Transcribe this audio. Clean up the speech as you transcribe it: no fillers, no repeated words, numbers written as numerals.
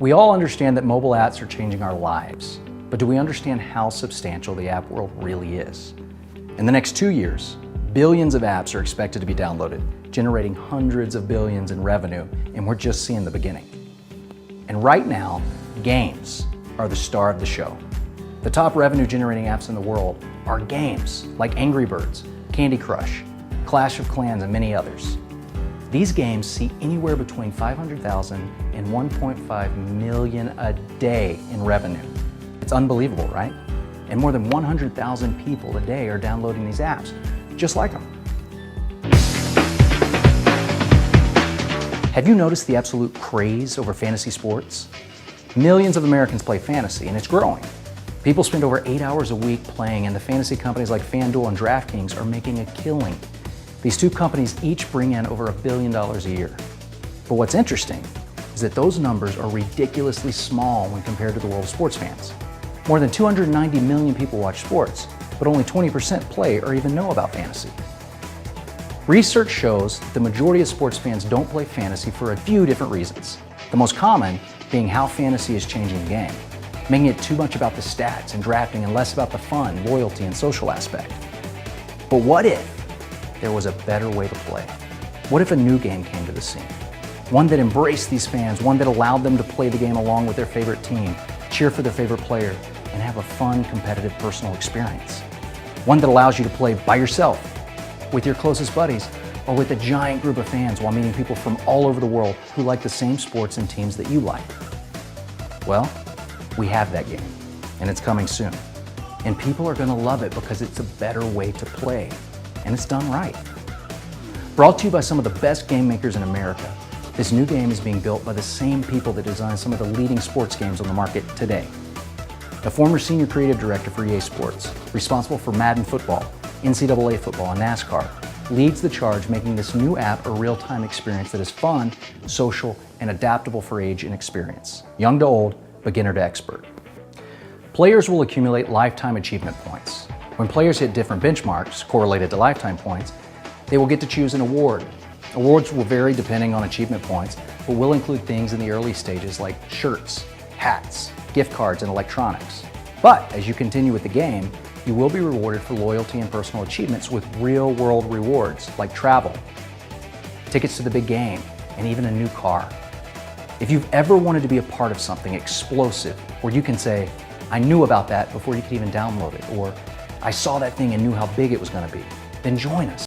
We all understand that mobile apps are changing our lives, but do we understand how substantial the app world really is? In the next 2 years, billions of apps are expected to be downloaded, generating hundreds of billions in revenue, and we're just seeing the beginning. And right now, games are the star of the show. The top revenue-generating apps in the world are games like Angry Birds, Candy Crush, Clash of Clans, and many others. These games see anywhere between 500,000 and 1.5 million a day in revenue. It's unbelievable, right? And more than 100,000 people a day are downloading these apps, just like them. Have you noticed the absolute craze over fantasy sports? Millions of Americans play fantasy, and it's growing. People spend over 8 hours a week playing, and the fantasy companies like FanDuel and DraftKings are making a killing. These two companies each bring in over $1 billion a year. But what's interesting is that those numbers are ridiculously small when compared to the world of sports fans. More than 290 million people watch sports, but only 20% play or even know about fantasy. Research shows that the majority of sports fans don't play fantasy for a few different reasons. The most common being how fantasy is changing the game, making it too much about the stats and drafting and less about the fun, loyalty, and social aspect. But what if there was a better way to play? What if a new game came to the scene? One that embraced these fans, one that allowed them to play the game along with their favorite team, cheer for their favorite player, and have a fun, competitive, personal experience. One that allows you to play by yourself, with your closest buddies, or with a giant group of fans while meeting people from all over the world who like the same sports and teams that you like. Well, we have that game, and it's coming soon. And people are gonna love it because it's a better way to play, and it's done right. Brought to you by some of the best game makers in America, this new game is being built by the same people that design some of the leading sports games on the market today. A former senior creative director for EA Sports, responsible for Madden football, NCAA football, and NASCAR, leads the charge making this new app a real-time experience that is fun, social, and adaptable for age and experience. Young to old, beginner to expert. Players will accumulate lifetime achievement points. When players hit different benchmarks correlated to lifetime points, they will get to choose an award. Awards will vary depending on achievement points, but will include things in the early stages like shirts, hats, gift cards, and electronics. But as you continue with the game, you will be rewarded for loyalty and personal achievements with real-world rewards like travel, tickets to the big game, and even a new car. If you've ever wanted to be a part of something explosive, where you can say, I knew about that before you could even download it, or I saw that thing and knew how big it was going to be, then join us.